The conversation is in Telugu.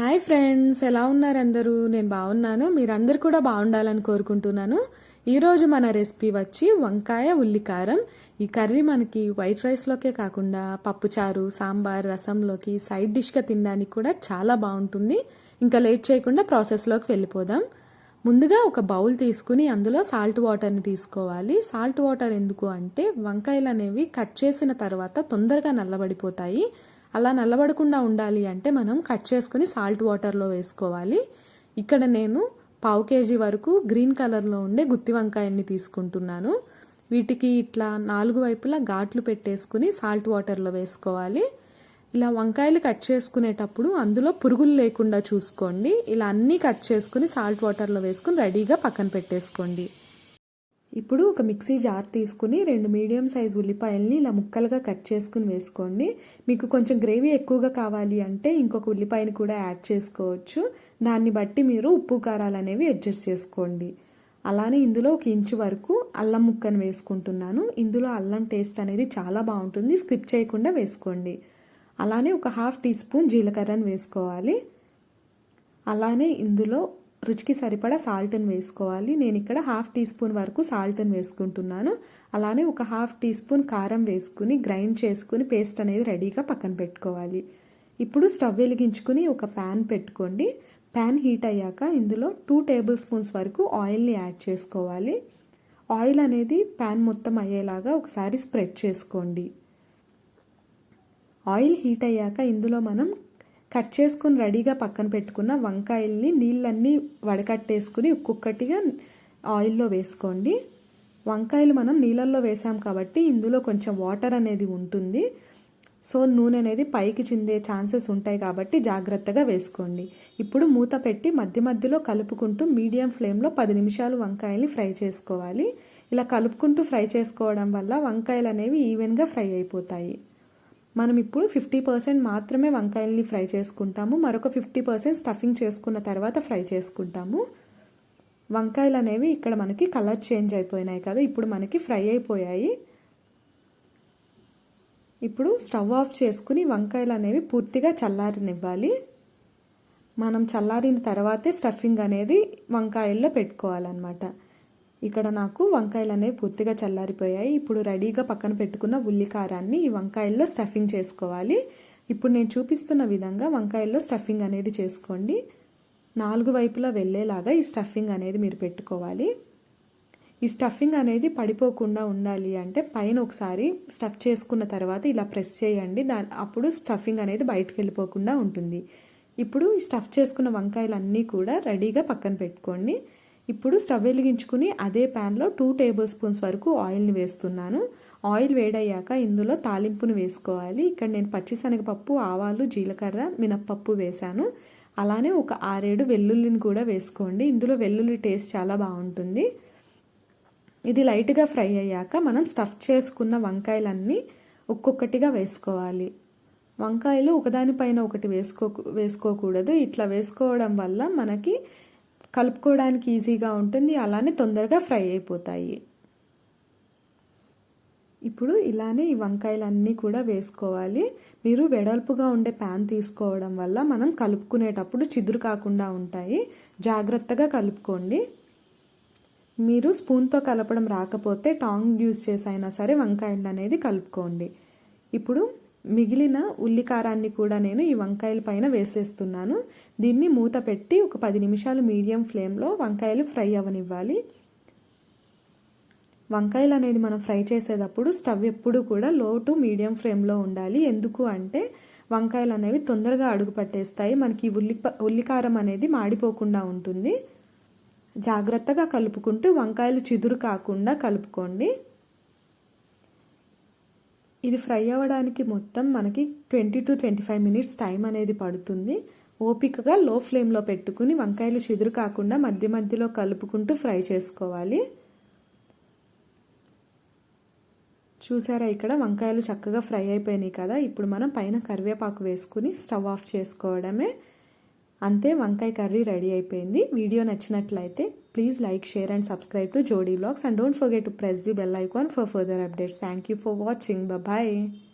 హాయ్ ఫ్రెండ్స్, ఎలా ఉన్నారు అందరూ? నేను బాగున్నాను. మీరందరూ కూడా బాగుండాలని కోరుకుంటున్నాను. ఈరోజు మన రెసిపీ వచ్చి వంకాయ ఉల్లికారం. ఈ కర్రీ మనకి వైట్ రైస్లోకే కాకుండా పప్పుచారు, సాంబార్, రసంలోకి సైడ్ డిష్గా తినడానికి కూడా చాలా బాగుంటుంది. ఇంకా లేట్ చేయకుండా ప్రాసెస్లోకి వెళ్ళిపోదాం. ముందుగా ఒక బౌల్ తీసుకుని అందులో సాల్ట్ వాటర్ని తీసుకోవాలి. సాల్ట్ వాటర్ ఎందుకు అంటే వంకాయలు అనేవి కట్ చేసిన తర్వాత తొందరగా నల్లబడిపోతాయి. అలా నల్లబడకుండా ఉండాలి అంటే మనం కట్ చేసుకుని సాల్ట్ వాటర్లో వేసుకోవాలి. ఇక్కడ నేను 1/2 kg వరకు గ్రీన్ కలర్లో ఉండే గుత్తి వంకాయల్ని తీసుకుంటున్నాను. వీటికి ఇట్లా 4 వైపులా ఘాట్లు పెట్టేసుకుని సాల్ట్ వాటర్లో వేసుకోవాలి. ఇలా వంకాయలు కట్ చేసుకునేటప్పుడు అందులో పురుగులు లేకుండా చూసుకోండి. ఇలా అన్నీ కట్ చేసుకుని సాల్ట్ వాటర్లో వేసుకుని రెడీగా పక్కన పెట్టేసుకోండి. ఇప్పుడు ఒక మిక్సీ జార్ తీసుకుని 2 మీడియం సైజ్ ఉల్లిపాయల్ని ఇలా ముక్కలుగా కట్ చేసుకుని వేసుకోండి. మీకు కొంచెం గ్రేవీ ఎక్కువగా కావాలి అంటే ఇంకొక ఉల్లిపాయని కూడా యాడ్ చేసుకోవచ్చు. దాన్ని బట్టి మీరు ఉప్పు కారాలు అనేవి అడ్జస్ట్ చేసుకోండి. అలానే ఇందులో 1 ఇంచు వరకు అల్లం ముక్కను వేసుకుంటున్నాను. ఇందులో అల్లం టేస్ట్ అనేది చాలా బాగుంటుంది, స్కిప్ చేయకుండా వేసుకోండి. అలానే ఒక 1/2 టీ స్పూన్ జీలకర్రను వేసుకోవాలి. అలానే ఇందులో రుచికి సరిపడా సాల్ట్ని వేసుకోవాలి. నేను ఇక్కడ 1/2 టీ స్పూన్ వరకు సాల్ట్ని వేసుకుంటున్నాను. అలానే ఒక 1/2 టీ స్పూన్ కారం వేసుకుని గ్రైండ్ చేసుకుని పేస్ట్ అనేది రెడీగా పక్కన పెట్టుకోవాలి. ఇప్పుడు స్టవ్ వెలిగించుకుని ఒక ప్యాన్ పెట్టుకోండి. ప్యాన్ హీట్ అయ్యాక ఇందులో 2 టేబుల్ స్పూన్స్ వరకు ఆయిల్ని యాడ్ చేసుకోవాలి. ఆయిల్ అనేది ప్యాన్ మొత్తం అయ్యేలాగా ఒకసారి స్ప్రెడ్ చేసుకోండి. ఆయిల్ హీట్ అయ్యాక ఇందులో మనం కట్ చేసుకుని రెడీగా పక్కన పెట్టుకున్న వంకాయల్ని నీళ్ళన్నీ వడకట్టేసుకుని ఒక్కొక్కటిగా ఆయిల్లో వేసుకోండి. వంకాయలు మనం నీళ్ళల్లో వేసాం కాబట్టి ఇందులో కొంచెం వాటర్ అనేది ఉంటుంది. సో నూనె అనేది పైకి చిందే ఛాన్సెస్ ఉంటాయి కాబట్టి జాగ్రత్తగా వేసుకోండి. ఇప్పుడు మూత పెట్టి మధ్య మధ్యలో కలుపుకుంటూ మీడియం ఫ్లేమ్లో 10 నిమిషాలు వంకాయల్ని ఫ్రై చేసుకోవాలి. ఇలా కలుపుకుంటూ ఫ్రై చేసుకోవడం వల్ల వంకాయలు అనేవి ఈవెన్గా ఫ్రై అయిపోతాయి. మనం ఇప్పుడు 50% మాత్రమే వంకాయల్ని ఫ్రై చేసుకుంటాము. మరొక 50% స్టఫింగ్ చేసుకున్న తర్వాత ఫ్రై చేసుకుంటాము. వంకాయలు అనేవి ఇక్కడ మనకి కలర్ చేంజ్ అయిపోయినాయి కదా, ఇప్పుడు మనకి ఫ్రై అయిపోయాయి. ఇప్పుడు స్టవ్ ఆఫ్ చేసుకుని వంకాయలు అనేవి పూర్తిగా చల్లారనివ్వాలి. మనం చల్లారిన తర్వాతే స్టఫింగ్ అనేది వంకాయల్లో పెట్టుకోవాలన్నమాట. ఇక్కడ నాకు వంకాయలు అనేవి పూర్తిగా చల్లారిపోయాయి. ఇప్పుడు రెడీగా పక్కన పెట్టుకున్న ఉల్లికారాన్ని ఈ వంకాయల్లో స్టఫింగ్ చేసుకోవాలి. ఇప్పుడు నేను చూపిస్తున్న విధంగా వంకాయల్లో స్టఫింగ్ అనేది చేసుకోండి. 4 వైపులా వెళ్ళేలాగా ఈ స్టఫింగ్ అనేది మీరు పెట్టుకోవాలి. ఈ స్టఫింగ్ అనేది పడిపోకుండా ఉండాలి అంటే పైన ఒకసారి స్టఫ్ చేసుకున్న తర్వాత ఇలా ప్రెస్ చేయండి. అప్పుడు స్టఫింగ్ అనేది బయటకు వెళ్ళిపోకుండా ఉంటుంది. ఇప్పుడు ఈ స్టఫ్ చేసుకున్న వంకాయలన్నీ కూడా రెడీగా పక్కన పెట్టుకోండి. ఇప్పుడు స్టవ్ వెలిగించుకుని అదే ప్యాన్లో 2 టేబుల్ స్పూన్స్ వరకు ఆయిల్ని వేస్తున్నాను. ఆయిల్ వేడయ్యాక ఇందులో తాలింపును వేసుకోవాలి. ఇక్కడ నేను పచ్చిశనగపప్పు, ఆవాలు, జీలకర్ర, మినప్పప్పు వేశాను. అలానే ఒక 6-7 వెల్లుల్లిని కూడా వేసుకోండి. ఇందులో వెల్లుల్లి టేస్ట్ చాలా బాగుంటుంది. ఇది లైట్గా ఫ్రై అయ్యాక మనం స్టఫ్ చేసుకున్న వంకాయలన్నీ ఒక్కొక్కటిగా వేసుకోవాలి. వంకాయలు ఒకదానిపైన ఒకటి వేసుకోకూడదు. ఇట్లా వేసుకోవడం వల్ల మనకి కలుపుకోవడానికి ఈజీగా ఉంటుంది. అలానే తొందరగా ఫ్రై అయిపోతాయి. ఇప్పుడు ఇలానే ఈ వంకాయలన్నీ కూడా వేసుకోవాలి. మీరు వెడల్పుగా ఉండే ప్యాన్ తీసుకోవడం వల్ల మనం కలుపుకునేటప్పుడు చిదురు కాకుండా ఉంటాయి. జాగ్రత్తగా కలుపుకోండి. మీరు స్పూన్తో కలపడం రాకపోతే టాంగ్ యూజ్ చేసైనా సరే వంకాయలు అనేది కలుపుకోండి. ఇప్పుడు మిగిలిన ఉల్లికారాన్ని కూడా నేను ఈ వంకాయల పైన వేసేస్తున్నాను. దీన్ని మూత పెట్టి ఒక 10 నిమిషాలు మీడియం ఫ్లేమ్లో వంకాయలు ఫ్రై అవ్వనివ్వాలి. వంకాయలు అనేది మనం ఫ్రై చేసేటప్పుడు స్టవ్ ఎప్పుడు కూడా లో టు మీడియం ఫ్లేమ్లో ఉండాలి. ఎందుకు అంటే వంకాయలు అనేవి తొందరగా అడుగు పట్టేస్తాయి. మనకి ఉల్లికారం అనేది మాడిపోకుండా ఉంటుంది. జాగ్రత్తగా కలుపుకుంటూ వంకాయలు చిదురు కాకుండా కలుపుకోండి. ఇది ఫ్రై అవ్వడానికి మొత్తం మనకి 20 to 25 మినిట్స్ టైం అనేది పడుతుంది. ఓపికగా లో ఫ్లేమ్లో పెట్టుకుని వంకాయలు చిదురు కాకుండా మధ్య మధ్యలో కలుపుకుంటూ ఫ్రై చేసుకోవాలి. చూసారా, ఇక్కడ వంకాయలు చక్కగా ఫ్రై అయిపోయినాయి కదా. ఇప్పుడు మనం పైన కరివేపాకు వేసుకుని స్టవ్ ఆఫ్ చేసుకోవడమే. అంతే, వంకాయ కర్రీ రెడీ అయిపోయింది. వీడియో నచ్చినట్లయితే please like, share and subscribe to Jodi Vlogs and don't forget to press the bell icon for further updates. Thank you for watching. Bye bye.